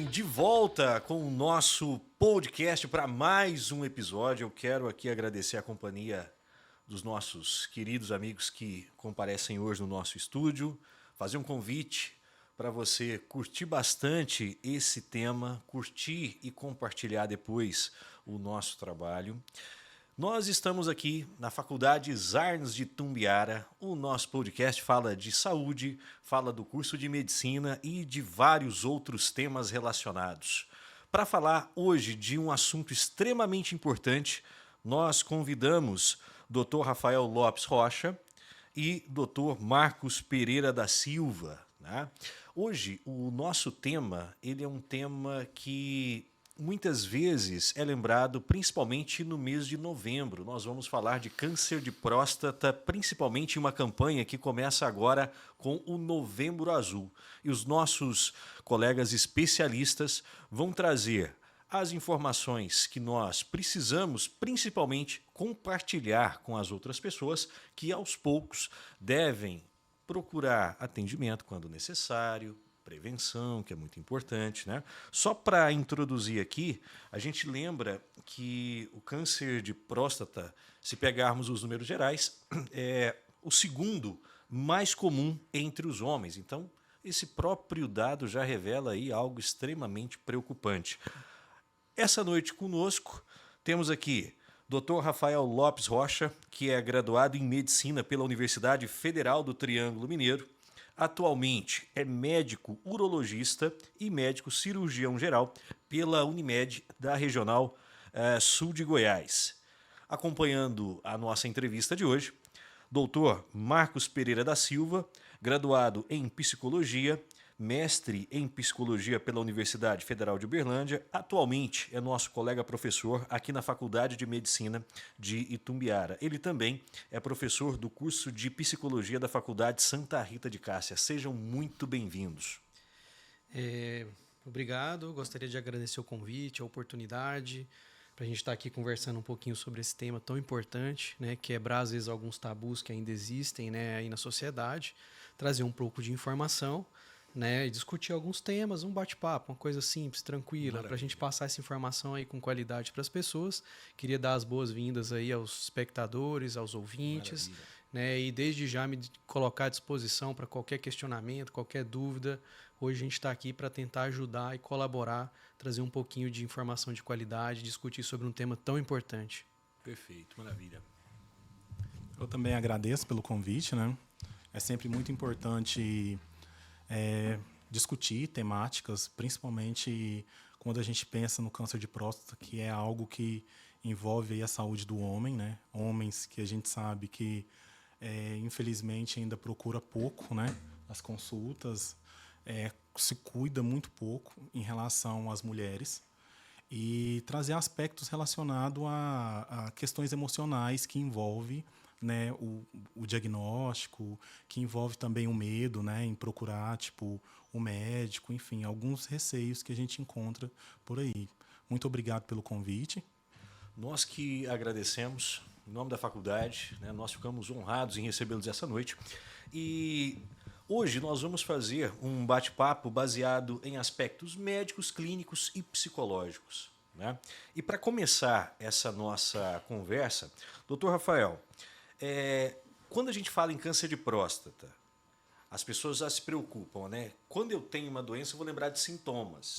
de volta com o nosso podcast para mais um episódio. Eu quero aqui agradecer a companhia dos nossos queridos amigos que comparecem hoje no nosso estúdio, fazer um convite para você curtir bastante esse tema, curtir e compartilhar depois o nosso trabalho. Nós estamos aqui na Faculdade Zarnes de Tumbiara. O nosso podcast fala de saúde, fala do curso de medicina e de vários outros temas relacionados. Para falar hoje de um assunto extremamente importante, nós convidamos Dr. Rafael Lopes Rocha e Dr. Marcos Pereira da Silva, né? Hoje, o nosso tema, ele é um tema que muitas vezes é lembrado principalmente no mês de novembro. Nós vamos falar de câncer de próstata, principalmente em uma campanha que começa agora com o Novembro Azul. E os nossos colegas especialistas vão trazer as informações que nós precisamos, principalmente, compartilhar com as outras pessoas que, aos poucos, devem procurar atendimento quando necessário, prevenção, que é muito importante, né? Só para introduzir aqui, a gente lembra que o câncer de próstata, se pegarmos os números gerais, é o segundo mais comum entre os homens. Então, esse próprio dado já revela aí algo extremamente preocupante. Essa noite conosco temos aqui Dr. Rafael Lopes Rocha, que é graduado em Medicina pela Universidade Federal do Triângulo Mineiro. Atualmente é médico urologista e médico cirurgião geral pela Unimed da Regional Sul de Goiás. Acompanhando a nossa entrevista de hoje, Dr. Marcos Pereira da Silva, graduado em Psicologia, mestre em Psicologia pela Universidade Federal de Uberlândia, atualmente é nosso colega professor aqui na Faculdade de Medicina de Itumbiara. Ele também é professor do curso de Psicologia da Faculdade Santa Rita de Cássia. Sejam muito bem-vindos. Obrigado, gostaria de agradecer o convite, a oportunidade para a gente estar aqui conversando um pouquinho sobre esse tema tão importante, né, quebrar às vezes alguns tabus que ainda existem, né, aí na sociedade, trazer um pouco de informação, né, e discutir alguns temas, um bate-papo, uma coisa simples, tranquila, para a gente passar essa informação aí com qualidade para as pessoas. Queria dar as boas-vindas aí aos espectadores, aos ouvintes, né, e desde já me colocar à disposição para qualquer questionamento, qualquer dúvida. Hoje a gente está aqui para tentar ajudar e colaborar, trazer um pouquinho de informação de qualidade, discutir sobre um tema tão importante. Perfeito, maravilha. Eu também agradeço pelo convite, né? É sempre muito importante discutir temáticas, principalmente quando a gente pensa no câncer de próstata, que é algo que envolve aí a saúde do homem, né? Homens que a gente sabe que, infelizmente, ainda procura pouco, né? As consultas, se cuida muito pouco em relação às mulheres, e trazer aspectos relacionados a questões emocionais que envolvem, né, o diagnóstico, que envolve também o medo, né, em procurar o médico, enfim, alguns receios que a gente encontra por aí. Muito obrigado pelo convite. Nós que agradecemos, em nome da faculdade, né, nós ficamos honrados em recebê-los essa noite. E hoje nós vamos fazer um bate-papo baseado em aspectos médicos, clínicos e psicológicos, né? E para começar essa nossa conversa, doutor Rafael, quando a gente fala em câncer de próstata, as pessoas já se preocupam, né? Quando eu tenho uma doença, eu vou lembrar de sintomas.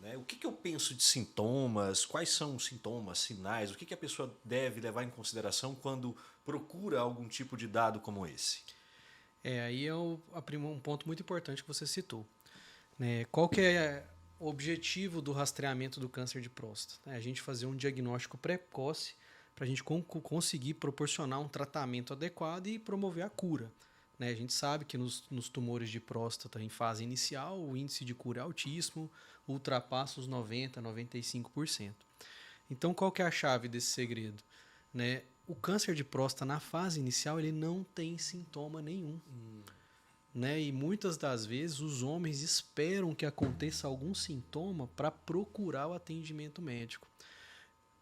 Né? O que eu penso de sintomas? Quais são os sintomas, sinais? O que a pessoa deve levar em consideração quando procura algum tipo de dado como esse? Aí é um ponto muito importante que você citou, né? Qual que é o objetivo do rastreamento do câncer de próstata? A gente fazer um diagnóstico precoce para a gente conseguir proporcionar um tratamento adequado e promover a cura, né? A gente sabe que nos tumores de próstata em fase inicial, o índice de cura é altíssimo, ultrapassa os 90%, 95%. Então, qual que é a chave desse segredo? Né? O câncer de próstata, na fase inicial, ele não tem sintoma nenhum. Né? E muitas das vezes os homens esperam que aconteça algum sintoma para procurar o atendimento médico.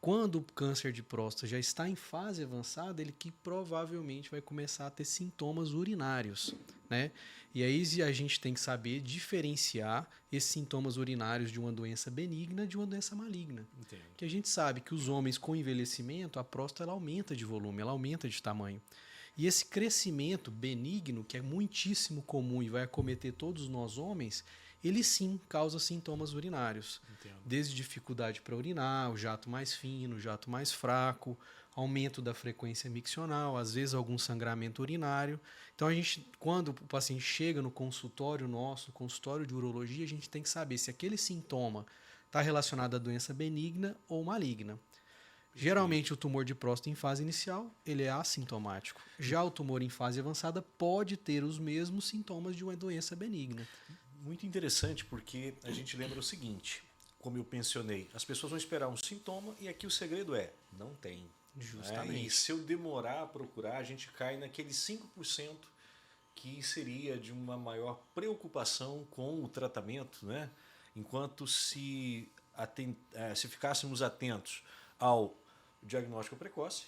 quando o câncer de próstata já está em fase avançada, ele que provavelmente vai começar a ter sintomas urinários, né? E aí a gente tem que saber diferenciar esses sintomas urinários de uma doença benigna de uma doença maligna. Entendo. Que a gente sabe que os homens com envelhecimento, a próstata ela aumenta de volume, ela aumenta de tamanho. E esse crescimento benigno, que é muitíssimo comum e vai acometer todos nós homens, ele sim causa sintomas urinários. Entendo. Desde dificuldade para urinar, o jato mais fino, o jato mais fraco, aumento da frequência miccional, às vezes algum sangramento urinário. Então, quando o paciente chega no consultório nosso, consultório de urologia, a gente tem que saber se aquele sintoma está relacionado à doença benigna ou maligna. Geralmente, o tumor de próstata em fase inicial, ele é assintomático. Já o tumor em fase avançada pode ter os mesmos sintomas de uma doença benigna. Muito interessante, porque a gente lembra o seguinte, como eu mencionei, as pessoas vão esperar um sintoma e aqui o segredo é, não tem. Justamente. E se eu demorar a procurar, a gente cai naqueles 5% que seria de uma maior preocupação com o tratamento, né? Enquanto se ficássemos atentos ao diagnóstico precoce,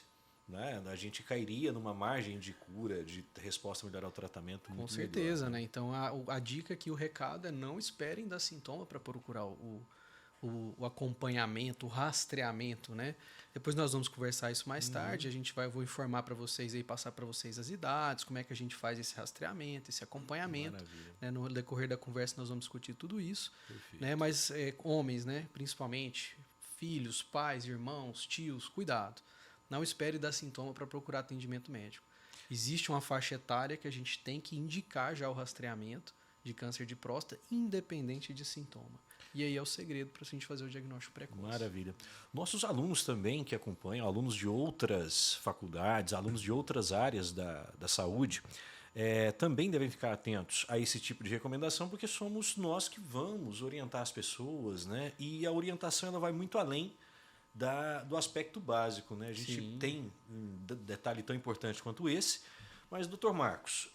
né, a gente cairia numa margem de cura, de resposta melhor ao tratamento. Com muito certeza, melhor, né? Então a dica aqui, o recado é não esperem dar sintoma para procurar o acompanhamento, o rastreamento, né? Depois nós vamos conversar isso mais tarde. Vou informar para vocês aí, passar para vocês as idades, como é que a gente faz esse rastreamento, esse acompanhamento. Né? No decorrer da conversa nós vamos discutir tudo isso, né? Mas homens, né? Principalmente filhos, pais, irmãos, tios, cuidado. Não espere dar sintoma para procurar atendimento médico. Existe uma faixa etária que a gente tem que indicar já o rastreamento de câncer de próstata, independente de sintoma. E aí é o segredo para a gente fazer o diagnóstico precoce. Maravilha. Nossos alunos também que acompanham, alunos de outras faculdades, alunos de outras áreas da saúde, também devem ficar atentos a esse tipo de recomendação, porque somos nós que vamos orientar as pessoas, né? E a orientação ela vai muito além do aspecto básico, né? A gente Sim. tem um detalhe tão importante quanto esse, mas, doutor Marcos,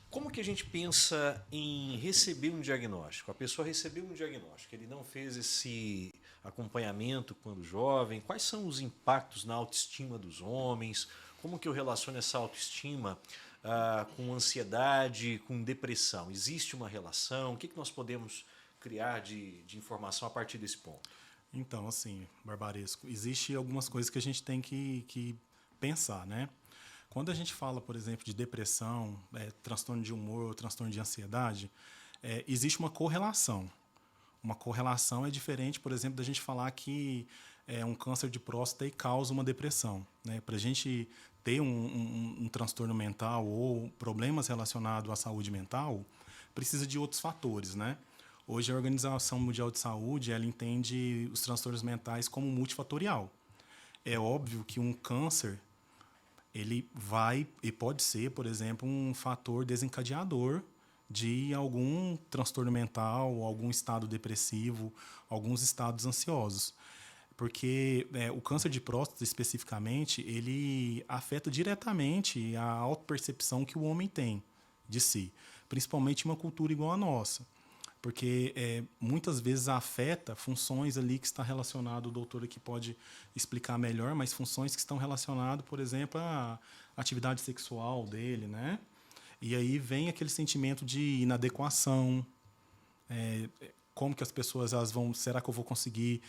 como que a gente pensa em receber um diagnóstico? A pessoa recebeu um diagnóstico, ele não fez esse acompanhamento quando jovem, quais são os impactos na autoestima dos homens? Como que eu relaciono essa autoestima com ansiedade, com depressão? Existe uma relação? O que nós podemos criar de informação a partir desse ponto? Então, assim, Barbaresco, existe algumas coisas que a gente tem que pensar, né? Quando a gente fala, por exemplo, de depressão, transtorno de humor, transtorno de ansiedade, existe uma correlação. Uma correlação é diferente, por exemplo, da gente falar que um câncer de próstata causa uma depressão, né? Para a gente ter um transtorno mental ou problemas relacionados à saúde mental, precisa de outros fatores, né? Hoje a Organização Mundial de Saúde ela entende os transtornos mentais como multifatorial. É óbvio que um câncer ele vai e pode ser, por exemplo, um fator desencadeador de algum transtorno mental, algum estado depressivo, alguns estados ansiosos. Porque o câncer de próstata, especificamente, ele afeta diretamente a autopercepção que o homem tem de si, principalmente em uma cultura igual a nossa. Porque muitas vezes afeta funções ali que está relacionado, o doutor aqui pode explicar melhor, mas funções que estão relacionadas, por exemplo, à atividade sexual dele, né? E aí vem aquele sentimento de inadequação, como que as pessoas elas vão, será que eu vou conseguir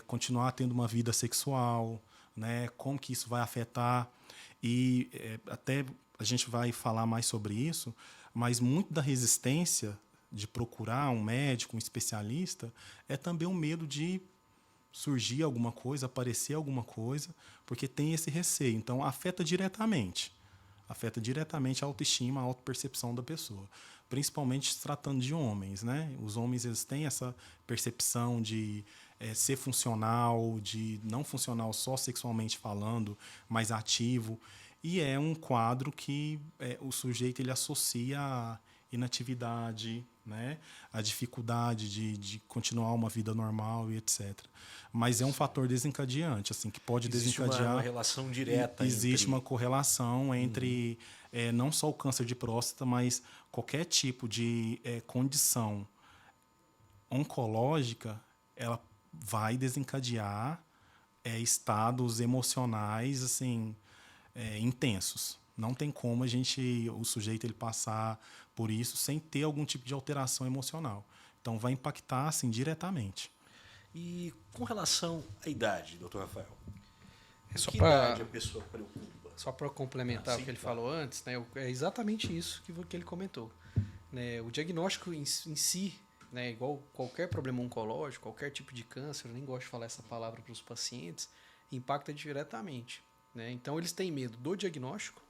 continuar tendo uma vida sexual, né? Como que isso vai afetar? E até a gente vai falar mais sobre isso, mas muito da resistência de procurar um médico, um especialista, é também um medo de surgir alguma coisa, aparecer alguma coisa, porque tem esse receio. Então, afeta diretamente a autoestima, a autopercepção da pessoa, principalmente se tratando de homens, né? Os homens eles têm essa percepção de ser funcional, de não funcional só sexualmente falando, mas ativo, e é um quadro que o sujeito ele associa a inatividade, né? A dificuldade de continuar uma vida normal e etc. Mas é um fator desencadeante, assim, que pode desencadear. Uma relação direta. Existe uma correlação entre não só o câncer de próstata, mas qualquer tipo de condição oncológica, ela vai desencadear estados emocionais assim intensos. Não tem como o sujeito ele passar por isso sem ter algum tipo de alteração emocional. Então vai impactar assim diretamente. E com relação à idade, doutor Rafael? Só Que pra- idade a pessoa preocupa? Só para complementar sim, o que ele claro. falou antes, né, é exatamente isso que ele comentou. Né, o diagnóstico em si, né, igual qualquer problema oncológico, qualquer tipo de câncer, eu nem gosto de falar essa palavra para os pacientes, impacta diretamente. Né? Então, eles têm medo do diagnóstico,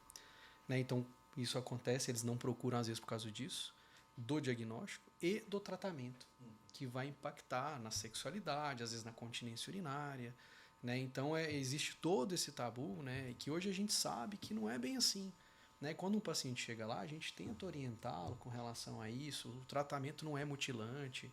né? Então, isso acontece, eles não procuram às vezes por causa disso, do diagnóstico e do tratamento, que vai impactar na sexualidade, às vezes na continência urinária. Né? Então, existe todo esse tabu, né, que hoje a gente sabe que não é bem assim. Né? Quando um paciente chega lá, a gente tenta orientá-lo com relação a isso, o tratamento não é mutilante.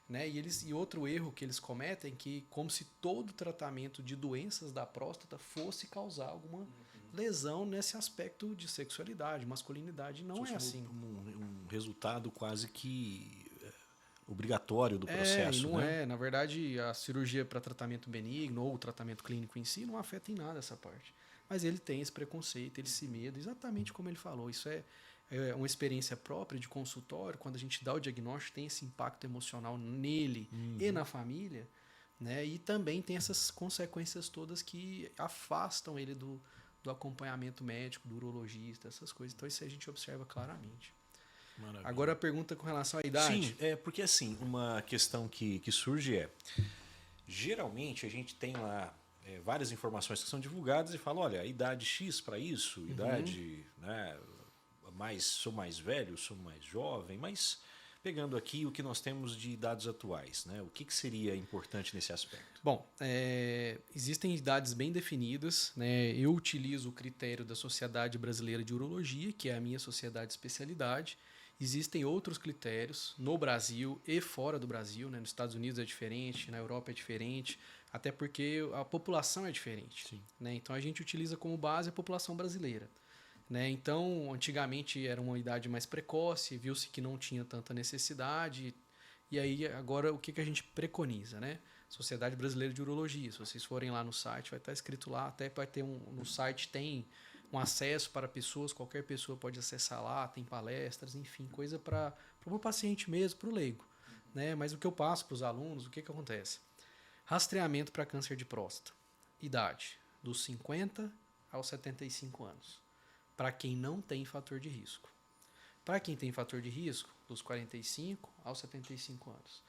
Né? E outro erro que eles cometem é que, como se todo tratamento de doenças da próstata fosse causar alguma lesão nesse aspecto de sexualidade, masculinidade. Não é assim. Um resultado quase que obrigatório do processo, E não né? Na verdade, a cirurgia para tratamento benigno ou o tratamento clínico em si não afeta em nada essa parte. Mas ele tem esse preconceito, esse medo, exatamente como ele falou. Isso é uma experiência própria de consultório, quando a gente dá o diagnóstico, tem esse impacto emocional nele e na família, né? E também tem essas consequências todas que afastam ele do acompanhamento médico, do urologista, essas coisas. Então isso a gente observa claramente. Maravilha. Agora a pergunta com relação à idade. Sim, porque assim, uma questão que surge geralmente a gente tem lá várias informações que são divulgadas e fala, olha, idade X para isso, idade, né, sou mais velho, sou mais jovem, mas pegando aqui o que nós temos de dados atuais, né, o que seria importante nesse aspecto? Bom, existem idades bem definidas, né? Eu utilizo o critério da Sociedade Brasileira de Urologia, que é a minha sociedade de especialidade. Existem outros critérios no Brasil e fora do Brasil, né? Nos Estados Unidos é diferente, na Europa é diferente, até porque a população é diferente. Né? Então a gente utiliza como base a população brasileira. Né? Então, antigamente era uma idade mais precoce, viu-se que não tinha tanta necessidade. E aí, agora, o que a gente preconiza? Né? Sociedade Brasileira de Urologia. Se vocês forem lá no site, vai estar escrito lá, até vai ter no site tem um acesso para pessoas, qualquer pessoa pode acessar lá, tem palestras, enfim, coisa para o paciente mesmo, para o leigo. Né? Mas o que eu passo para os alunos, o que acontece? Rastreamento para câncer de próstata. Idade, dos 50 aos 75 anos. Para quem não tem fator de risco. Para quem tem fator de risco, dos 45 aos 75 anos.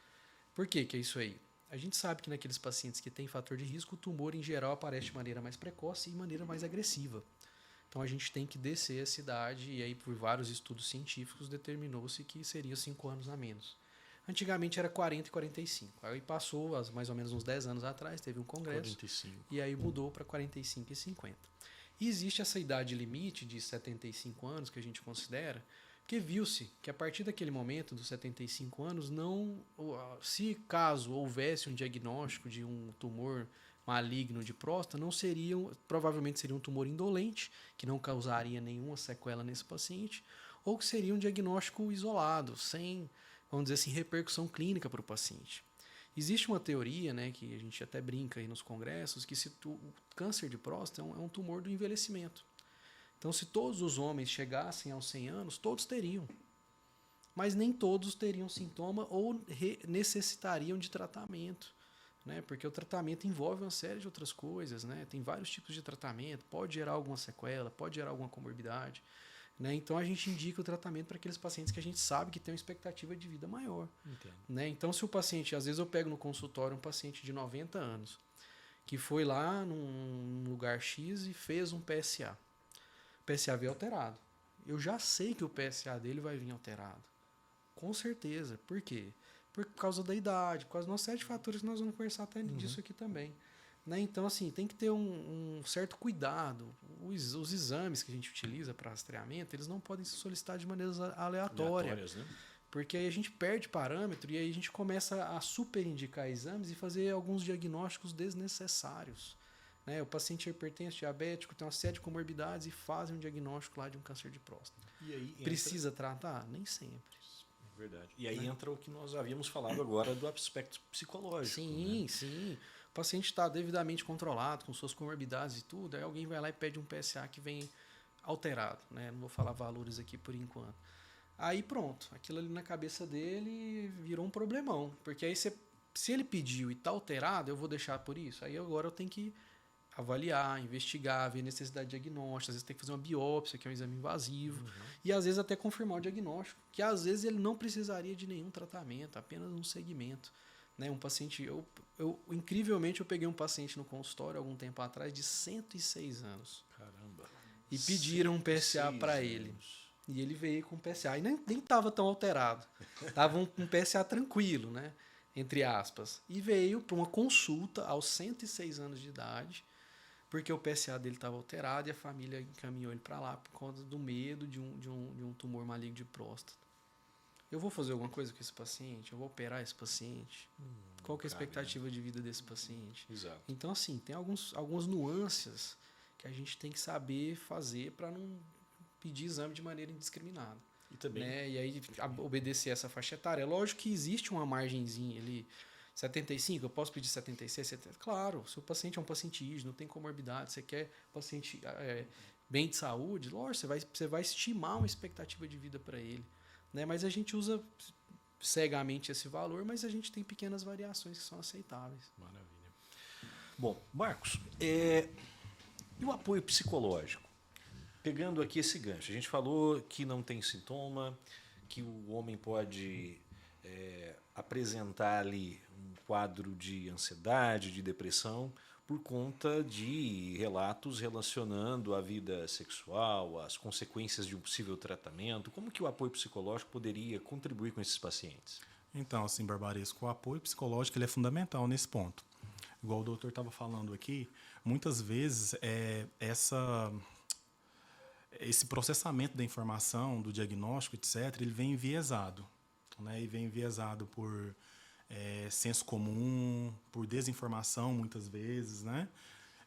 Por que é isso aí? A gente sabe que naqueles pacientes que têm fator de risco, o tumor em geral aparece de maneira mais precoce e de maneira mais agressiva. Então a gente tem que descer essa idade e aí por vários estudos científicos determinou-se que seria 5 anos a menos. Antigamente era 40 e 45. Aí passou, mais ou menos uns 10 anos atrás, teve um congresso 45. E aí mudou para 45 e 50. E existe essa idade limite de 75 anos que a gente considera, porque viu-se que a partir daquele momento, dos 75 anos, se caso houvesse um diagnóstico de um tumor maligno de próstata, provavelmente seria um tumor indolente, que não causaria nenhuma sequela nesse paciente, ou que seria um diagnóstico isolado, sem, vamos dizer assim, repercussão clínica para o paciente. Existe uma teoria, né, que a gente até brinca aí nos congressos, que o câncer de próstata é um tumor do envelhecimento. Então, se todos os homens chegassem aos 100 anos, todos teriam. Mas nem todos teriam sintoma ou necessitariam de tratamento. Né? Porque o tratamento envolve uma série de outras coisas. Né? Tem vários tipos de tratamento, pode gerar alguma sequela, pode gerar alguma comorbidade. Né? Então a gente indica o tratamento para aqueles pacientes que a gente sabe que tem uma expectativa de vida maior. Né? Então se o paciente, às vezes eu pego no consultório um paciente de 90 anos, que foi lá num lugar X e fez um PSA. O PSA veio alterado. Eu já sei que o PSA dele vai vir alterado. Com certeza. Por quê? Por causa da idade, por causa de uma série de fatores que nós vamos conversar até disso aqui também. Né? Então, assim, tem que ter um certo cuidado. Os exames que a gente utiliza para rastreamento, eles não podem ser solicitados de maneira aleatória. Né? Porque aí a gente perde parâmetro e aí a gente começa a superindicar exames e fazer alguns diagnósticos desnecessários. Né? O paciente é hipertenso, diabético, tem uma série de comorbidades e fazem um diagnóstico lá de um câncer de próstata. E aí Precisa tratar? Nem sempre. Verdade. E aí entra o que nós havíamos falado agora do aspecto psicológico. Sim, né? sim. paciente está devidamente controlado, com suas comorbidades e tudo, aí alguém vai lá e pede um PSA que vem alterado, né? Não vou falar valores aqui por enquanto. Aí pronto, aquilo ali na cabeça dele virou um problemão, porque aí se ele pediu e está alterado, eu vou deixar por isso. Aí agora eu tenho que avaliar, investigar, ver necessidade diagnóstica, às vezes tem que fazer uma biópsia, que é um exame invasivo, e às vezes até confirmar o diagnóstico, que às vezes ele não precisaria de nenhum tratamento, apenas um segmento. Né? Um paciente, incrivelmente eu peguei um paciente no consultório algum tempo atrás de 106 anos. Caramba. E pediram um PSA para ele. E ele veio com PSA. E nem estava tão alterado. Estava um PSA tranquilo, né? Entre aspas. E veio para uma consulta aos 106 anos de idade, porque o PSA dele estava alterado e a família encaminhou ele para lá por conta do medo de um tumor maligno de próstata. Eu vou fazer alguma coisa com esse paciente? Eu vou operar esse paciente? Qual que é a expectativa de vida desse paciente? Exato. Então, assim, tem algumas nuances que a gente tem que saber fazer para não pedir exame de maneira indiscriminada. E também... Né? E aí, obedecer essa faixa etária. É lógico que existe uma margenzinha ali. 75, eu posso pedir 76, 70? Claro, se o paciente é um paciente ígeno, não tem comorbidade, você quer paciente bem de saúde, lógico, você vai estimar uma expectativa de vida para ele. Né? Mas a gente usa cegamente esse valor, mas a gente tem pequenas variações que são aceitáveis. Maravilha. Bom, Marcos, e o apoio psicológico? Pegando aqui esse gancho, a gente falou que não tem sintoma, que o homem pode apresentar ali um quadro de ansiedade, de depressão, por conta de relatos relacionando a vida sexual, as consequências de um possível tratamento. Como que o apoio psicológico poderia contribuir com esses pacientes? Então, assim, Barbaresco, o apoio psicológico ele é fundamental nesse ponto. Igual o doutor estava falando aqui, muitas vezes esse processamento da informação, do diagnóstico, etc., ele vem enviesado. Né? E vem enviesado por senso comum, por desinformação, muitas vezes. Né?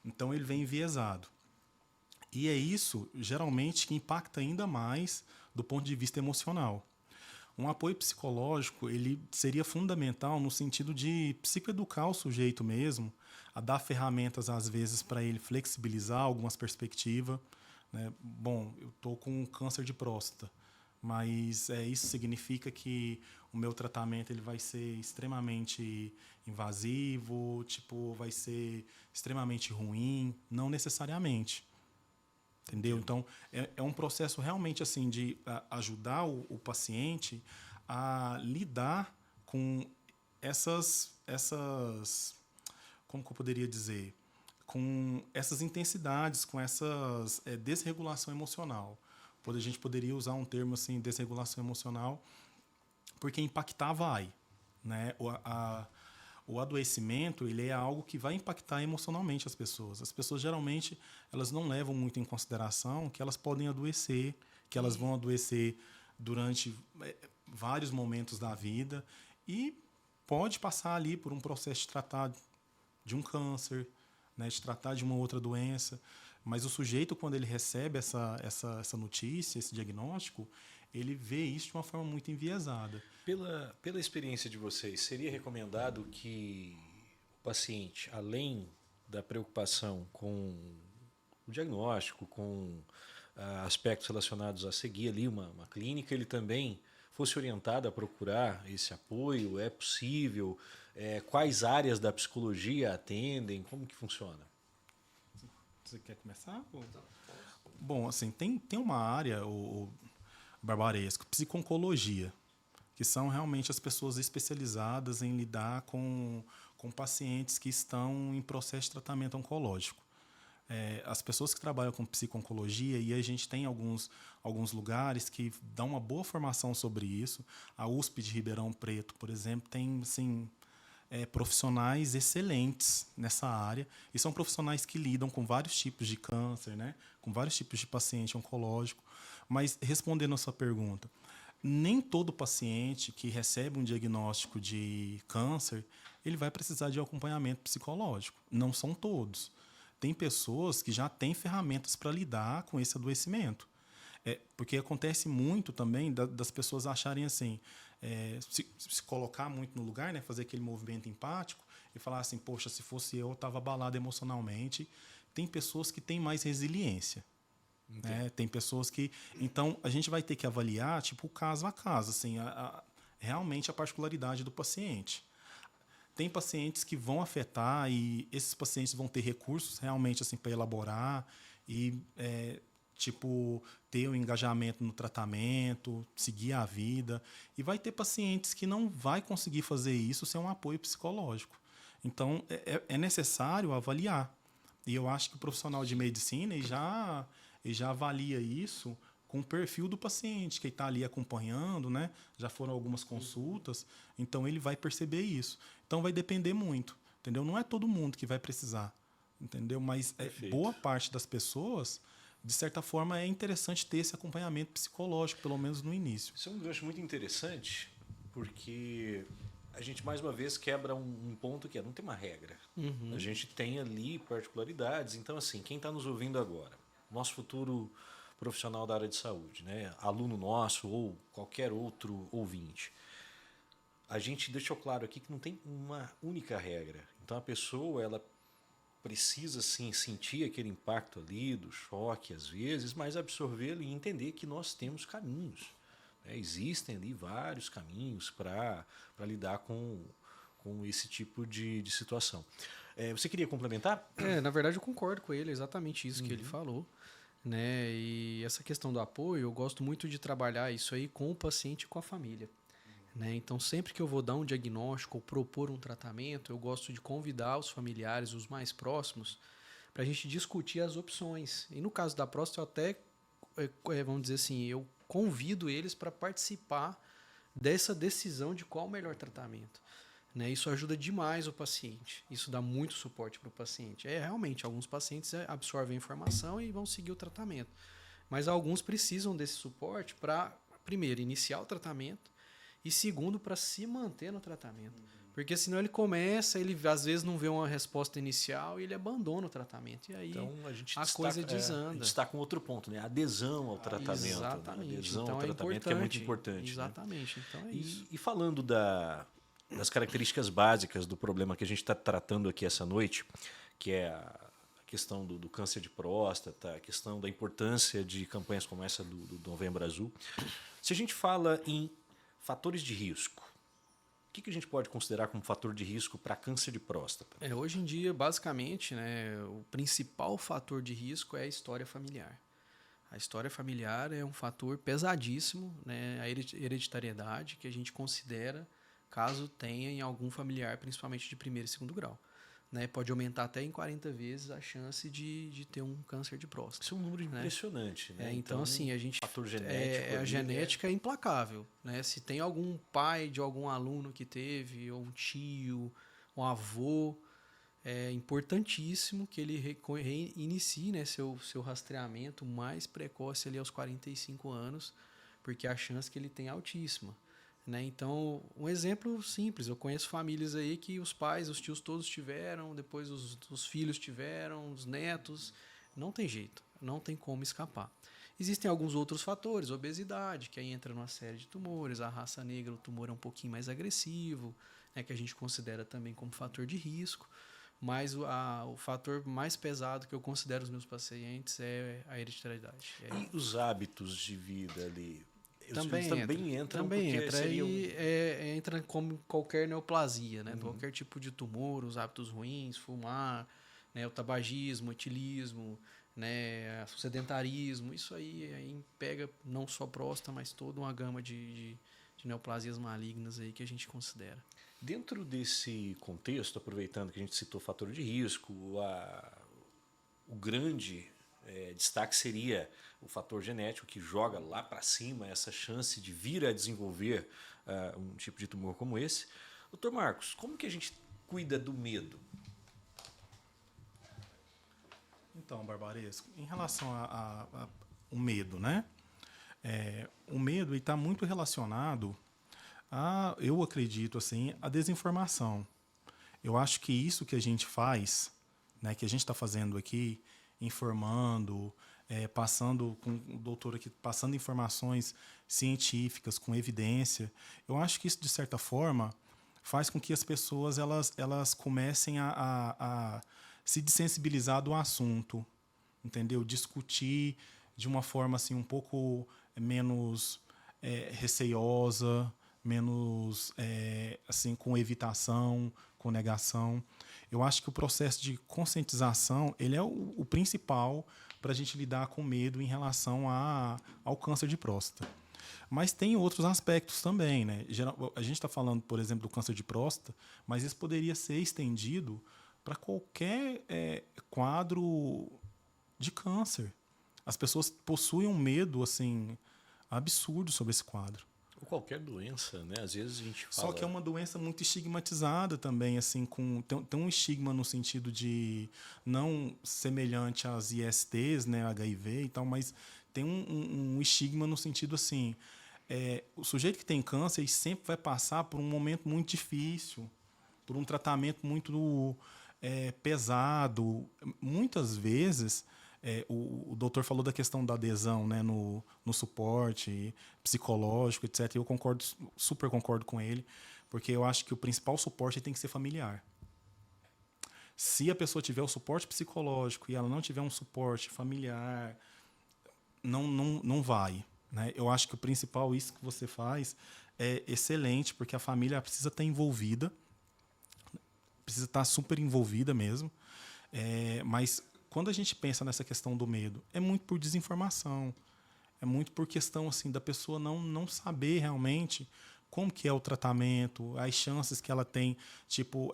Então, ele vem enviesado. E é isso, geralmente, que impacta ainda mais do ponto de vista emocional. Um apoio psicológico ele seria fundamental no sentido de psicoeducar o sujeito mesmo, a dar ferramentas, às vezes, para ele flexibilizar algumas perspectivas. Né? Bom, eu estou com câncer de próstata, mas isso significa que o meu tratamento ele vai ser extremamente invasivo, vai ser extremamente ruim? Não necessariamente. Entendeu? Então, é um processo realmente assim de ajudar o paciente a lidar com essas como que eu poderia dizer? Com essas intensidades, com essas desregulação emocional. A gente poderia usar um termo assim, desregulação emocional, porque impactar vai. Né? O adoecimento ele é algo que vai impactar emocionalmente as pessoas. As pessoas, geralmente, elas não levam muito em consideração que elas podem adoecer, que elas vão adoecer durante vários momentos da vida e pode passar ali por um processo de tratar de um câncer, né, de tratar de uma outra doença. Mas o sujeito, quando ele recebe essa notícia, esse diagnóstico, ele vê isso de uma forma muito enviesada. Pela experiência de vocês, seria recomendado que o paciente, além da preocupação com o diagnóstico, com aspectos relacionados a seguir ali uma clínica, ele também fosse orientado a procurar esse apoio? É possível? Quais áreas da psicologia atendem? Como que funciona? Você quer começar? Bom, assim, tem uma área, o Barbaresco, psico-oncologia, que são realmente as pessoas especializadas em lidar com pacientes que estão em processo de tratamento oncológico. As pessoas que trabalham com psico-oncologia, e a gente tem alguns lugares que dão uma boa formação sobre isso. A USP de Ribeirão Preto, por exemplo, tem assim, profissionais excelentes nessa área, e são profissionais que lidam com vários tipos de câncer, né? Com vários tipos de paciente oncológico. Mas, respondendo a sua pergunta, nem todo paciente que recebe um diagnóstico de câncer, ele vai precisar de acompanhamento psicológico. Não são todos. Tem pessoas que já têm ferramentas para lidar com esse adoecimento. Porque acontece muito também das pessoas acharem assim, se colocar muito no lugar, né? Fazer aquele movimento empático e falar assim, poxa, se fosse eu estava abalado emocionalmente. Tem pessoas que têm mais resiliência. Né? Tem pessoas que... Então, a gente vai ter que avaliar tipo, caso a caso, assim, realmente a particularidade do paciente. Tem pacientes que vão afetar e esses pacientes vão ter recursos realmente assim, para elaborar e ter o engajamento no tratamento, seguir a vida. E vai ter pacientes que não vai conseguir fazer isso sem um apoio psicológico. Então, é necessário avaliar. E eu acho que o profissional de medicina ele já avalia isso com o perfil do paciente, que está ali acompanhando, né? Já foram algumas consultas, então ele vai perceber isso. Então vai depender muito, entendeu? Não é todo mundo que vai precisar, entendeu? Mas boa parte das pessoas, de certa forma, é interessante ter esse acompanhamento psicológico, pelo menos no início. Isso é um gancho muito interessante, porque a gente, mais uma vez, quebra um ponto que não tem uma regra. A gente tem ali particularidades. Então, assim, quem está nos ouvindo agora, nosso futuro profissional da área de saúde, né? Aluno nosso ou qualquer outro ouvinte, a gente deixou claro aqui que não tem uma única regra. Então a pessoa ela precisa sim sentir aquele impacto ali do choque às vezes, mas absorvê-lo e entender que nós temos caminhos. Né? Existem ali vários caminhos para lidar com esse tipo de situação. Você queria complementar? Na verdade eu concordo com ele, é exatamente isso que ele falou. Né? E essa questão do apoio, eu gosto muito de trabalhar isso aí com o paciente e com a família. Né? Então, sempre que eu vou dar um diagnóstico ou propor um tratamento, eu gosto de convidar os familiares, os mais próximos, para a gente discutir as opções. E no caso da próstata, eu até, vamos dizer assim, eu convido eles para participar dessa decisão de qual o melhor tratamento. Né? Isso ajuda demais o paciente. Isso dá muito suporte para o paciente. Realmente, alguns pacientes absorvem a informação e vão seguir o tratamento. Mas alguns precisam desse suporte para, primeiro, iniciar o tratamento e, segundo, para se manter no tratamento. Porque senão ele começa, ele às vezes não vê uma resposta inicial e ele abandona o tratamento. E aí então, coisa desanda. A gente está com outro ponto, né? A adesão ao tratamento. Exatamente. Né? A adesão então, ao tratamento que é muito importante. Exatamente. Né? Então é isso. E falando das características básicas do problema que a gente está tratando aqui essa noite, que é a questão do câncer de próstata, a questão da importância de campanhas como essa do Novembro Azul. Se a gente fala em fatores de risco, o que a gente pode considerar como fator de risco para câncer de próstata? Hoje em dia, basicamente, né, o principal fator de risco é a história familiar. A história familiar é um fator pesadíssimo, né, a hereditariedade que a gente considera caso tenha em algum familiar, principalmente de primeiro e segundo grau. Né? Pode aumentar até em 40 vezes a chance de ter um câncer de próstata. Isso é um número impressionante. Né? Então, assim, a gente... Fator genético a genética é implacável. Né? Se tem algum pai de algum aluno que teve, ou um tio, um avô, é importantíssimo que ele reinicie, né, seu rastreamento mais precoce ali aos 45 anos, porque a chance que ele tem é altíssima. Né? Então, um exemplo simples, eu conheço famílias aí que os pais, os tios todos tiveram, depois os filhos tiveram, os netos, não tem jeito, não tem como escapar. Existem alguns outros fatores, obesidade, que aí entra numa série de tumores, a raça negra, o tumor é um pouquinho mais agressivo, né, que a gente considera também como fator de risco, mas o fator mais pesado que eu considero os meus pacientes é a hereditariedade. E os hábitos de vida ali? Também entra. Entra como qualquer neoplasia, né? Qualquer tipo de tumor, os hábitos ruins, fumar, né? O tabagismo, o etilismo, né? O sedentarismo, isso aí pega não só próstata, mas toda uma gama de neoplasias malignas aí que a gente considera. Dentro desse contexto, aproveitando que a gente citou fator de risco, o grande destaque seria o fator genético, que joga lá para cima essa chance de vir a desenvolver um tipo de tumor como esse. Dr. Marcos, como que a gente cuida do medo? Então, Barbaresco, em relação ao medo, né? O medo está muito relacionado eu acredito assim, a desinformação. Eu acho que isso que a gente faz, né, que a gente está fazendo aqui, informando, passando com o doutor aqui, passando informações científicas, com evidência, eu acho que isso, de certa forma, faz com que as pessoas elas comecem a se desensibilizar do assunto, entendeu? Discutir de uma forma assim um pouco menos receiosa, menos assim com evitação, com negação. Eu acho que o processo de conscientização ele é o principal para a gente lidar com medo em relação ao câncer de próstata. Mas tem outros aspectos também, né? A gente está falando, por exemplo, do câncer de próstata, mas isso poderia ser estendido para qualquer quadro de câncer. As pessoas possuem um medo assim absurdo sobre esse quadro. Ou qualquer doença, né? Às vezes a gente fala... Só que é uma doença muito estigmatizada também, assim, tem um estigma no sentido de não semelhante às ISTs, né, HIV e tal, mas tem um estigma no sentido assim, o sujeito que tem câncer ele sempre vai passar por um momento muito difícil, por um tratamento muito pesado. Muitas vezes o doutor falou da questão da adesão, né, no suporte psicológico, etc. E eu super concordo com ele, porque eu acho que o principal suporte tem que ser familiar. Se a pessoa tiver o suporte psicológico e ela não tiver um suporte familiar, não vai. Né? Eu acho que o principal, isso que você faz, é excelente, porque a família precisa estar envolvida, precisa estar super envolvida mesmo, mas quando a gente pensa nessa questão do medo, é muito por desinformação, é muito por questão assim, da pessoa não saber realmente como que é o tratamento, as chances que ela tem. Tipo,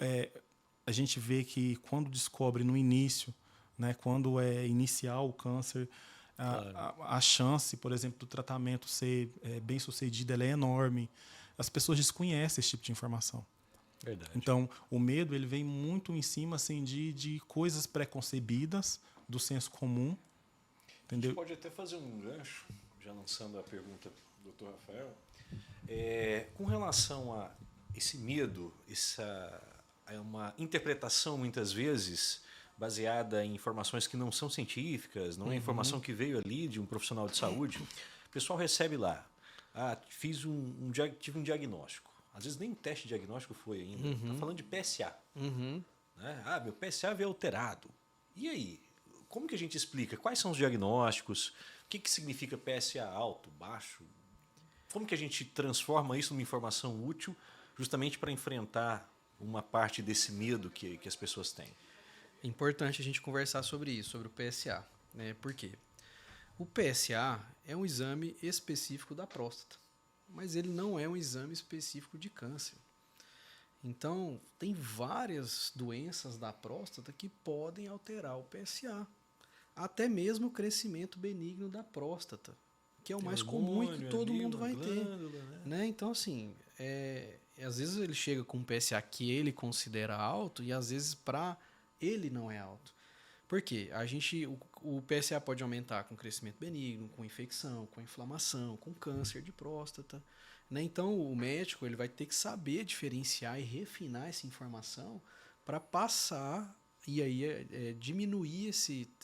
a gente vê que quando descobre no início, né, quando é inicial o câncer, a chance, por exemplo, do tratamento ser bem sucedido, ela é enorme. As pessoas desconhecem esse tipo de informação. Verdade. Então, o medo ele vem muito em cima assim, de coisas preconcebidas do senso comum. Entendeu? A gente pode até fazer um gancho, já lançando a pergunta do Dr. Rafael, com relação a esse medo, é uma interpretação muitas vezes baseada em informações que não são científicas, não é informação que veio ali de um profissional de saúde. O pessoal recebe lá, tive um diagnóstico. Às vezes nem um teste diagnóstico foi ainda. Está falando de PSA. Né? Meu PSA veio alterado. E aí? Como que a gente explica? Quais são os diagnósticos? O que significa PSA alto, baixo? Como que a gente transforma isso numa informação útil justamente para enfrentar uma parte desse medo que as pessoas têm? É importante a gente conversar sobre isso, sobre o PSA. Né? Por quê? O PSA é um exame específico da próstata, mas ele não é um exame específico de câncer. Então, tem várias doenças da próstata que podem alterar o PSA. Até mesmo o crescimento benigno da próstata, que é o mais comum e que todo mundo vai ter. Né? Então, assim, às vezes ele chega com um PSA que ele considera alto e às vezes para ele não é alto. Por quê? O PSA pode aumentar com crescimento benigno, com infecção, com inflamação, com câncer de próstata. Né? Então, o médico ele vai ter que saber diferenciar e refinar essa informação para passar e aí diminuir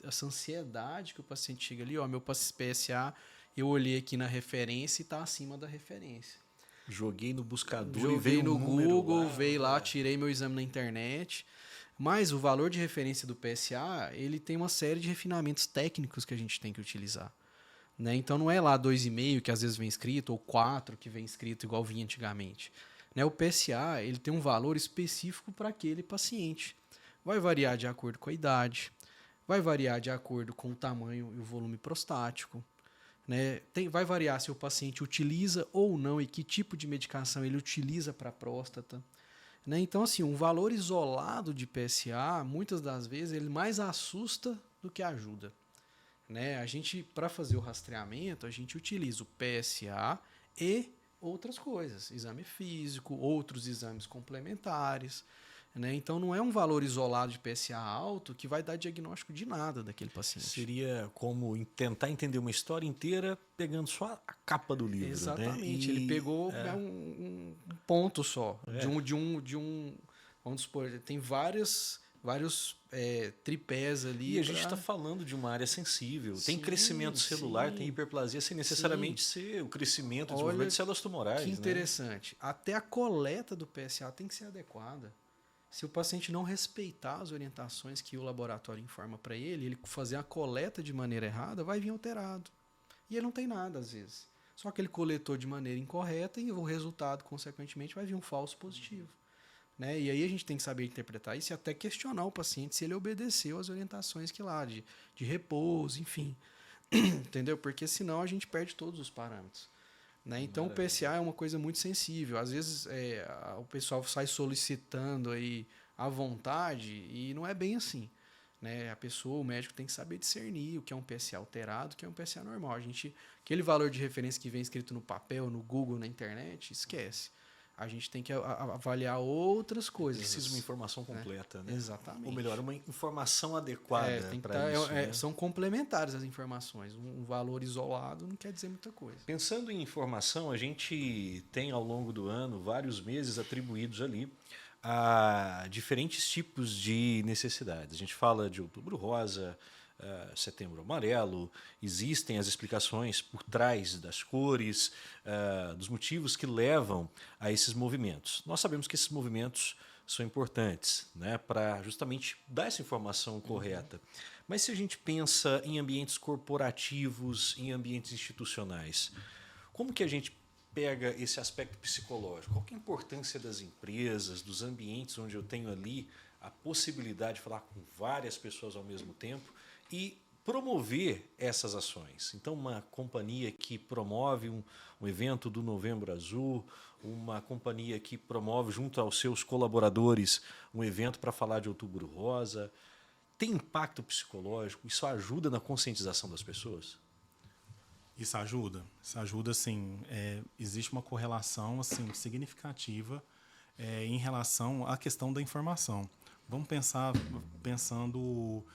essa ansiedade que o paciente chega ali. Meu PSA, eu olhei aqui na referência e está acima da referência. Joguei no buscador Joguei e veio no Google, veio lá, né? tirei meu exame na internet. Mas o valor de referência do PSA, ele tem uma série de refinamentos técnicos que a gente tem que utilizar. Né? Então não é lá 2,5 que às vezes vem escrito, ou 4 que vem escrito igual vinha antigamente. Né? O PSA ele tem um valor específico para aquele paciente. Vai variar de acordo com a idade, vai variar de acordo com o tamanho e o volume prostático. Né? Vai variar se o paciente utiliza ou não e que tipo de medicação ele utiliza para a próstata. Né? Então, assim, um valor isolado de PSA, muitas das vezes, ele mais assusta do que ajuda. Né? A gente, para fazer o rastreamento, a gente utiliza o PSA e outras coisas, exame físico, outros exames complementares. Né? Então, não é um valor isolado de PSA alto que vai dar diagnóstico de nada daquele paciente. Seria como tentar entender uma história inteira pegando só a capa do livro. Exatamente. Né? Ele pegou um ponto só. De um, vamos supor, tem várias vários tripés ali. E a gente está falando de uma área sensível. Tem Sim, crescimento celular, sim. tem hiperplasia, sem necessariamente ser o crescimento, o Olha desenvolvimento de células tumorais. Que né? interessante. Até a coleta do PSA tem que ser adequada. Se o paciente não respeitar as orientações que o laboratório informa para ele fazer a coleta de maneira errada, vai vir alterado. E ele não tem nada, às vezes. Só que ele coletou de maneira incorreta e o resultado, consequentemente, vai vir um falso positivo. Né? E aí a gente tem que saber interpretar isso e até questionar o paciente se ele obedeceu às orientações que lá, de repouso, enfim. Entendeu? Porque senão a gente perde todos os parâmetros. Né? Então o PSA é uma coisa muito sensível. Às vezes o pessoal sai solicitando aí à vontade e não é bem assim. Né? A pessoa, o médico tem que saber discernir o que é um PSA alterado, o que é um PSA normal. Aquele valor de referência que vem escrito no papel, no Google, na internet, esquece. A gente tem que avaliar outras coisas. Precisa de uma informação completa, né? Exatamente. Ou melhor, uma informação adequada para isso. Né? São complementares as informações. Um valor isolado não quer dizer muita coisa. Pensando em informação, a gente tem ao longo do ano vários meses atribuídos ali a diferentes tipos de necessidades. A gente fala de Outubro Rosa, Setembro Amarelo, existem as explicações por trás das cores, dos motivos que levam a esses movimentos. Nós sabemos que esses movimentos são importantes, né, para justamente dar essa informação correta. Mas se a gente pensa em ambientes corporativos, em ambientes institucionais, como que a gente pega esse aspecto psicológico? Qual que é a importância das empresas, dos ambientes onde eu tenho ali a possibilidade de falar com várias pessoas ao mesmo tempo e promover essas ações? Então, uma companhia que promove um evento do Novembro Azul, uma companhia que promove junto aos seus colaboradores um evento para falar de Outubro Rosa, tem impacto psicológico? Isso ajuda na conscientização das pessoas? Isso ajuda, sim. Existe uma correlação assim, significativa em relação à questão da informação. Vamos pensando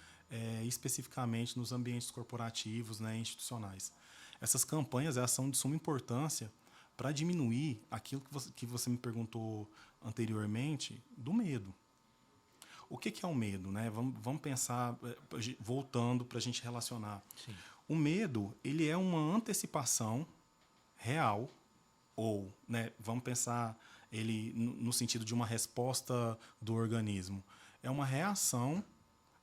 especificamente nos ambientes corporativos, né, institucionais. Essas campanhas são de suma importância para diminuir aquilo que você me perguntou anteriormente, do medo. O que é o medo? Né? Vamos pensar, voltando para a gente relacionar. Sim. O medo, ele é uma antecipação real, ou, né, vamos pensar ele no sentido de uma resposta do organismo. É uma reação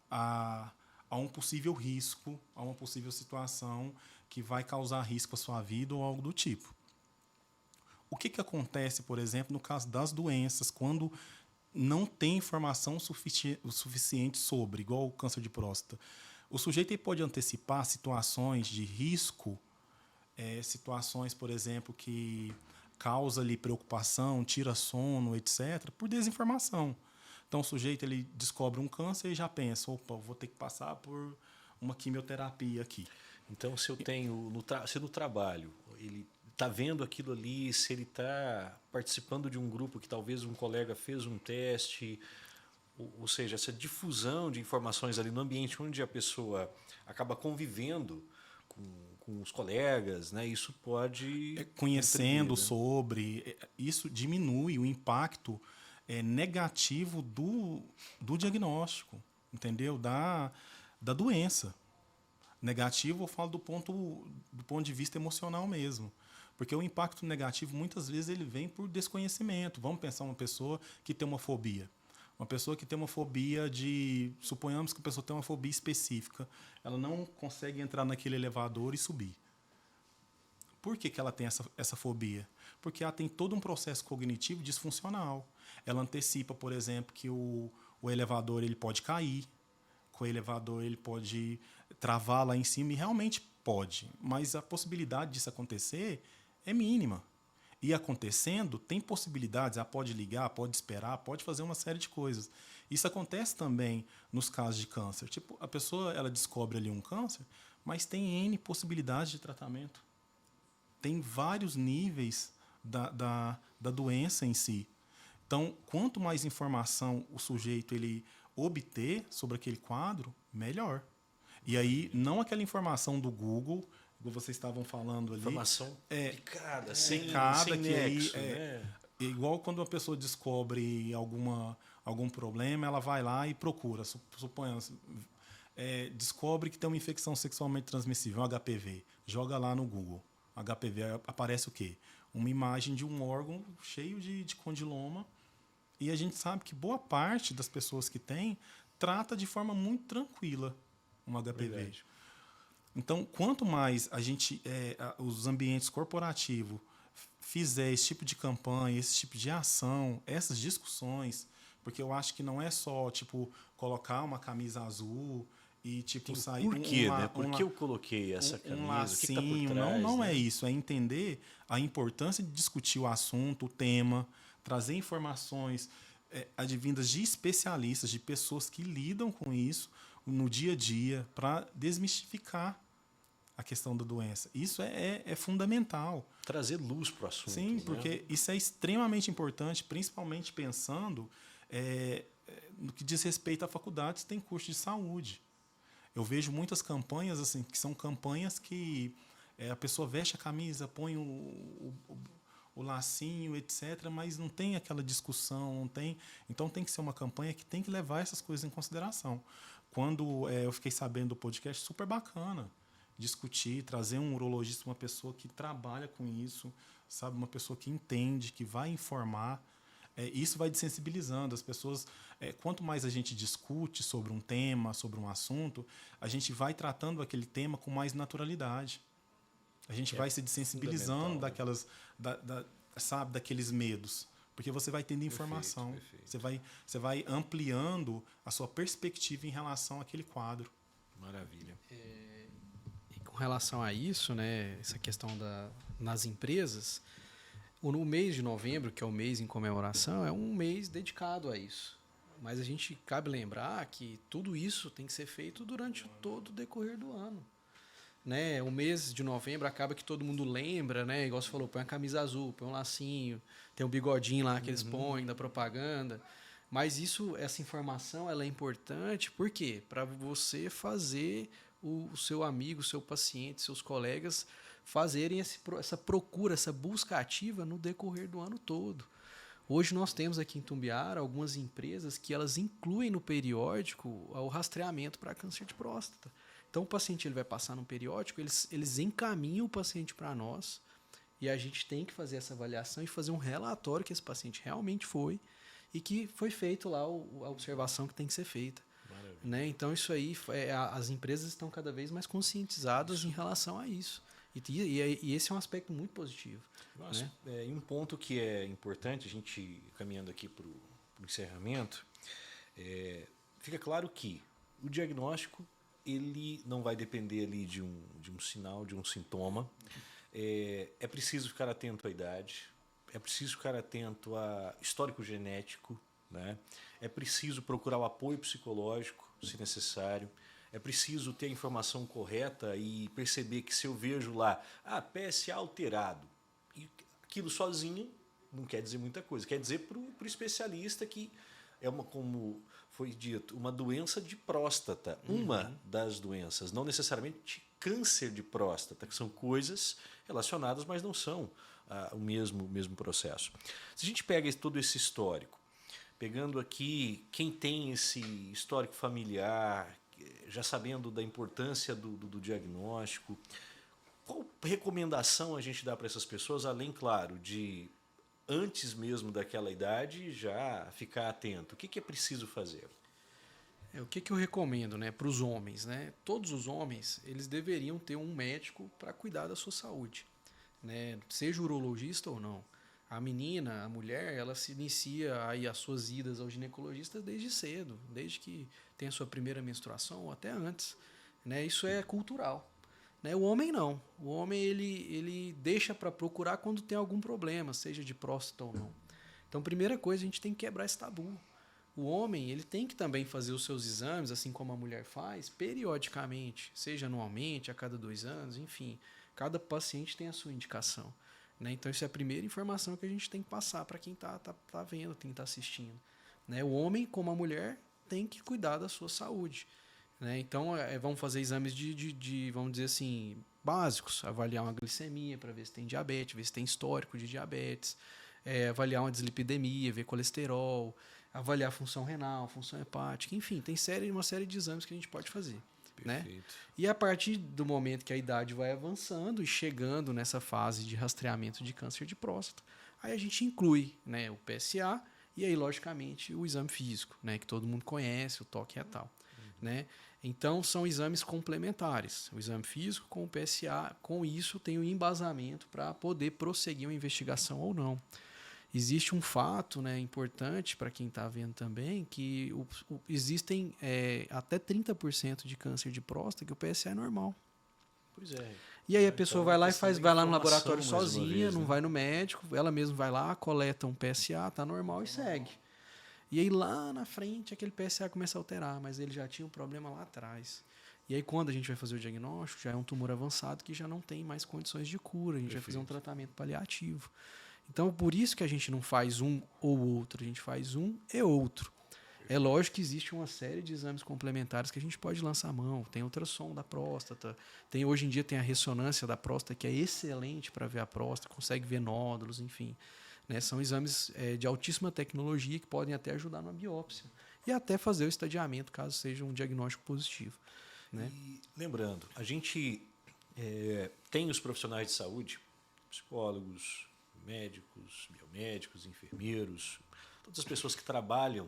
a um possível risco, a uma possível situação que vai causar risco à sua vida ou algo do tipo. O que acontece, por exemplo, no caso das doenças, quando não tem informação suficiente sobre, igual o câncer de próstata? O sujeito pode antecipar situações de risco, situações, por exemplo, que causa ali preocupação, tira sono, etc., por desinformação. Então, o sujeito ele descobre um câncer e já pensa, opa, vou ter que passar por uma quimioterapia aqui. Então, se eu tenho, se no trabalho, ele está vendo aquilo ali, se ele está participando de um grupo que talvez um colega fez um teste, ou seja, essa difusão de informações ali no ambiente onde a pessoa acaba convivendo com os colegas, né? Isso pode... Conhecendo sobre... Isso diminui o impacto negativo do diagnóstico, entendeu? Da doença. Negativo, eu falo do ponto de vista emocional mesmo. Porque o impacto negativo, muitas vezes, ele vem por desconhecimento. Vamos pensar uma pessoa que tem uma fobia. Uma pessoa que tem uma fobia suponhamos que a pessoa tem uma fobia específica. Ela não consegue entrar naquele elevador e subir. Por que ela tem essa fobia? Porque ela tem todo um processo cognitivo disfuncional. Ela antecipa, por exemplo, que o elevador ele pode cair, que o elevador ele pode travar lá em cima, e realmente pode. Mas a possibilidade disso acontecer é mínima. E acontecendo, tem possibilidades, ela pode ligar, pode esperar, pode fazer uma série de coisas. Isso acontece também nos casos de câncer. Tipo, a pessoa ela descobre ali um câncer, mas tem N possibilidades de tratamento. Tem vários níveis da doença em si. Então, quanto mais informação o sujeito ele obter sobre aquele quadro, melhor. E aí, não aquela informação do Google, como vocês estavam falando ali. Informação picada, sem que nexo, aí, igual quando uma pessoa descobre algum problema, ela vai lá e procura, suponhamos, descobre que tem uma infecção sexualmente transmissível, um HPV, joga lá no Google. HPV, aparece o quê? Uma imagem de um órgão cheio de condiloma, e a gente sabe que boa parte das pessoas que tem trata de forma muito tranquila um HPV. Verdade. Então, quanto mais os ambientes corporativos fizer esse tipo de campanha, esse tipo de ação, essas discussões, porque eu acho que não é só colocar uma camisa azul e sair por quê, né? Por que eu coloquei essa camisa? Lacinho, o que tá por trás, não né? é isso, é entender a importância de discutir o assunto, o tema, trazer informações advindas de especialistas, de pessoas que lidam com isso no dia a dia, para desmistificar a questão da doença. Isso é fundamental. Trazer luz para o assunto. Sim, né? porque isso é extremamente importante, principalmente pensando no que diz respeito a faculdades que têm curso de saúde. Eu vejo muitas campanhas assim, que são campanhas que a pessoa veste a camisa, põe o lacinho, etc., mas não tem aquela discussão, não tem. Então tem que ser uma campanha que tem que levar essas coisas em consideração. Quando eu fiquei sabendo do podcast, super bacana discutir, trazer um urologista, uma pessoa que trabalha com isso, sabe, uma pessoa que entende, que vai informar. Isso vai desensibilizando as pessoas. Quanto mais a gente discute sobre um tema, sobre um assunto, a gente vai tratando aquele tema com mais naturalidade. A gente vai se desensibilizando daquelas, sabe, daqueles medos, porque você vai tendo informação. Perfeito. Você vai ampliando a sua perspectiva em relação àquele quadro. Maravilha. E com relação a isso, né, essa questão nas empresas, no mês de novembro, que é o mês em comemoração, é um mês dedicado a isso. Mas a gente cabe lembrar que tudo isso tem que ser feito durante todo o decorrer do ano. Né? O mês de novembro acaba que todo mundo lembra, né? Igual você falou, põe a camisa azul, põe um lacinho, tem um bigodinho lá que eles põem da propaganda. Mas essa informação ela é importante, por quê? Para você fazer o seu amigo, o seu paciente, seus colegas fazerem essa procura, essa busca ativa no decorrer do ano todo. Hoje nós temos aqui em Tumbiara algumas empresas que elas incluem no periódico o rastreamento para câncer de próstata. Então o paciente ele vai passar num periódico, eles encaminham o paciente para nós e a gente tem que fazer essa avaliação e fazer um relatório que esse paciente realmente foi e que foi feito lá a observação que tem que ser feita. Né? Então isso aí, as empresas estão cada vez mais conscientizadas em relação a isso. E esse é um aspecto muito positivo. Nossa, né? E um ponto que é importante, a gente caminhando aqui para o encerramento, fica claro que o diagnóstico ele não vai depender ali de um sinal, de um sintoma. É preciso ficar atento à idade, é preciso ficar atento a histórico genético, né? É preciso procurar o apoio psicológico, se necessário. É preciso ter a informação correta e perceber que se eu vejo lá, PSA alterado, e aquilo sozinho não quer dizer muita coisa. Quer dizer para o especialista que como foi dito, uma doença de próstata. Uma das doenças, não necessariamente câncer de próstata, que são coisas relacionadas, mas não são o mesmo processo. Se a gente pega todo esse histórico, pegando aqui quem tem esse histórico familiar, já sabendo da importância do diagnóstico, qual recomendação a gente dá para essas pessoas, além, claro, de antes mesmo daquela idade já ficar atento? O que é preciso fazer? O que eu recomendo, né, para os homens? Né? Todos os homens eles deveriam ter um médico para cuidar da sua saúde, né? Seja urologista ou não. A menina, a mulher, ela se inicia aí as suas idas ao ginecologista desde cedo, desde que tem a sua primeira menstruação ou até antes. Né? Isso é cultural. Né? O homem não. O homem ele deixa para procurar quando tem algum problema, seja de próstata ou não. Então, primeira coisa, a gente tem que quebrar esse tabu. O homem ele tem que também fazer os seus exames, assim como a mulher faz, periodicamente, seja anualmente, a cada 2 anos, enfim. Cada paciente tem a sua indicação. Né? Então, isso é a primeira informação que a gente tem que passar para quem está vendo, quem está assistindo. Né? O homem, como a mulher, tem que cuidar da sua saúde. Né? Então, vamos fazer exames vamos dizer assim, básicos. Avaliar uma glicemia para ver se tem diabetes, ver se tem histórico de diabetes. Avaliar uma dislipidemia, ver colesterol. avaliar a função renal, função hepática, enfim, tem uma série de exames que a gente pode fazer. Né? E a partir do momento que a idade vai avançando e chegando nessa fase de rastreamento de câncer de próstata, aí a gente inclui, né, o PSA e aí, logicamente, o exame físico, né, que todo mundo conhece, o toque retal. Né? Então, são exames complementares. O exame físico com o PSA, com isso, tem um embasamento para poder prosseguir uma investigação ou não. Existe um fato, né, importante para quem está vendo também, que existem até 30% de câncer de próstata que o PSA é normal. Pois é. E aí a pessoa vai lá e vai lá no laboratório sozinha, vez, não né? vai no médico, ela mesma vai lá, coleta um PSA, tá normal e segue. E aí lá na frente aquele PSA começa a alterar, mas ele já tinha um problema lá atrás. E aí quando a gente vai fazer o diagnóstico, já é um tumor avançado que já não tem mais condições de cura, a gente vai fazer um tratamento paliativo. Então, por isso que a gente não faz um ou outro, a gente faz um e outro. É lógico que existe uma série de exames complementares que a gente pode lançar a mão. Tem ultrassom da próstata, hoje em dia tem a ressonância da próstata, que é excelente para ver a próstata, consegue ver nódulos, enfim. Né? São exames de altíssima tecnologia que podem até ajudar na biópsia e até fazer o estadiamento, caso seja um diagnóstico positivo. Né? E lembrando, a gente tem os profissionais de saúde, psicólogos, médicos, biomédicos, enfermeiros, todas as pessoas que trabalham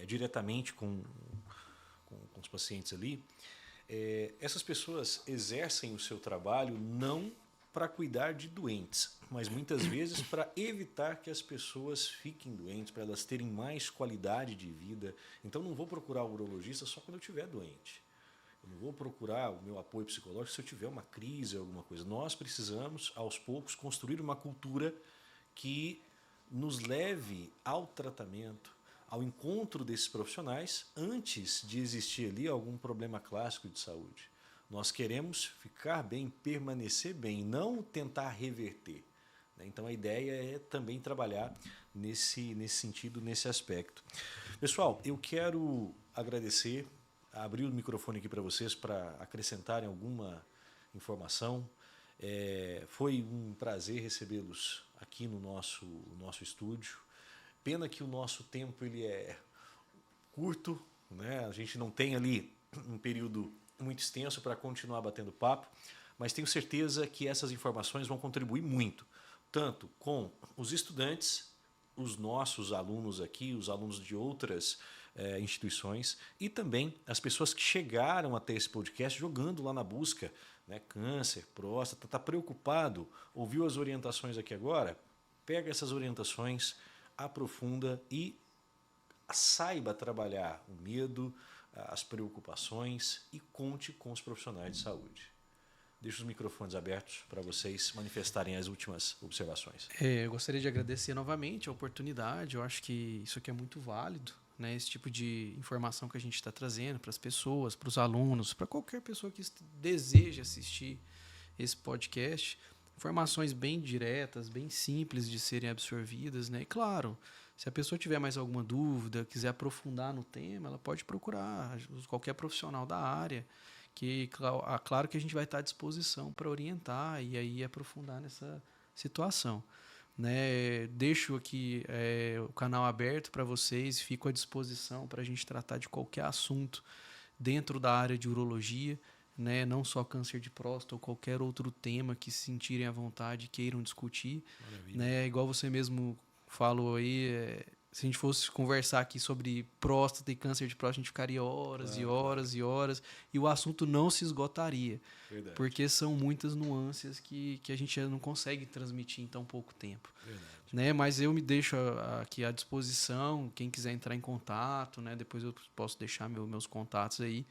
diretamente com os pacientes ali. Essas pessoas exercem o seu trabalho não para cuidar de doentes, mas muitas vezes para evitar que as pessoas fiquem doentes, para elas terem mais qualidade de vida. Então não vou procurar o urologista só quando eu estiver doente. Eu não vou procurar o meu apoio psicológico se eu tiver uma crise, alguma coisa. Nós precisamos, aos poucos, construir uma cultura que nos leve ao tratamento, ao encontro desses profissionais, antes de existir ali algum problema clássico de saúde. Nós queremos ficar bem, permanecer bem, não tentar reverter. Então a ideia é também trabalhar nesse sentido, nesse aspecto. Pessoal, eu quero agradecer, abrir o microfone aqui para vocês para acrescentarem alguma informação. Foi um prazer recebê-los aqui no nosso estúdio. Pena que o nosso tempo ele é curto, né? A gente não tem ali um período muito extenso para continuar batendo papo, mas tenho certeza que essas informações vão contribuir muito, tanto com os estudantes, os nossos alunos aqui, os alunos de outras instituições e também as pessoas que chegaram até esse podcast jogando lá na busca, né, câncer, próstata, está preocupado, ouviu as orientações aqui agora? Pega essas orientações, aprofunda e saiba trabalhar o medo, as preocupações e conte com os profissionais de saúde. Deixo os microfones abertos para vocês manifestarem as últimas observações. Eu gostaria de agradecer novamente a oportunidade. Eu acho que isso aqui é muito válido, né? Esse tipo de informação que a gente está trazendo para as pessoas, para os alunos, para qualquer pessoa que deseja assistir esse podcast. Informações bem diretas, bem simples de serem absorvidas, né? E claro, se a pessoa tiver mais alguma dúvida, quiser aprofundar no tema, ela pode procurar qualquer profissional da área, que claro que a gente vai estar à disposição para orientar e aí aprofundar nessa situação. Né? Deixo aqui o canal aberto para vocês, fico à disposição para a gente tratar de qualquer assunto dentro da área de urologia, né? Não só câncer de próstata ou qualquer outro tema que se sentirem à vontade, queiram discutir. Né? Igual você mesmo falou aí, se a gente fosse conversar aqui sobre próstata e câncer de próstata, a gente ficaria horas e horas e horas e o assunto não se esgotaria. Verdade. Porque são muitas nuances que a gente não consegue transmitir em tão pouco tempo. Né? Mas eu me deixo aqui à disposição, quem quiser entrar em contato, né? Depois eu posso deixar meus contatos aí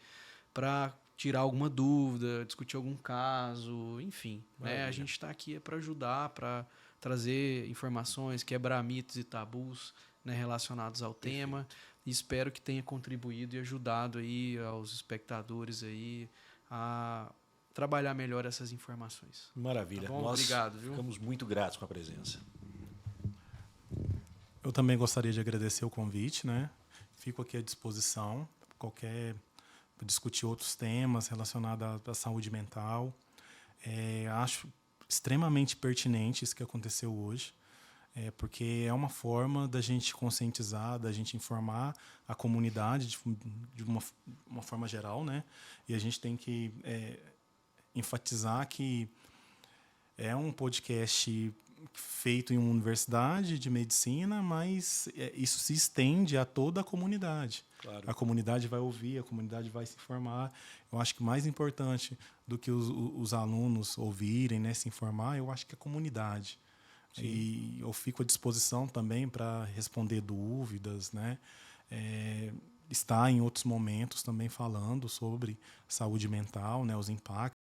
para tirar alguma dúvida, discutir algum caso, enfim. Né? A gente está aqui para ajudar, para trazer informações, quebrar mitos e tabus, né, relacionados ao tema. E espero que tenha contribuído e ajudado aí aos espectadores aí a trabalhar melhor essas informações. Maravilha. Tá bom? Nós Obrigado, viu? ficamos muito gratos com a presença. Eu também gostaria de agradecer o convite, né? Fico aqui à disposição para discutir outros temas relacionados à saúde mental. Acho extremamente pertinente isso que aconteceu hoje. porque é uma forma da gente conscientizar, da gente informar a comunidade de uma forma geral, né? E a gente tem que enfatizar que é um podcast feito em uma universidade de medicina, mas isso se estende a toda a comunidade. Claro. A comunidade vai ouvir, a comunidade vai se informar. Eu acho que mais importante do que os alunos ouvirem, né, se informar, eu acho que é a comunidade. Sim. E eu fico à disposição também para responder dúvidas, né? Estar em outros momentos também falando sobre saúde mental, né, os impactos.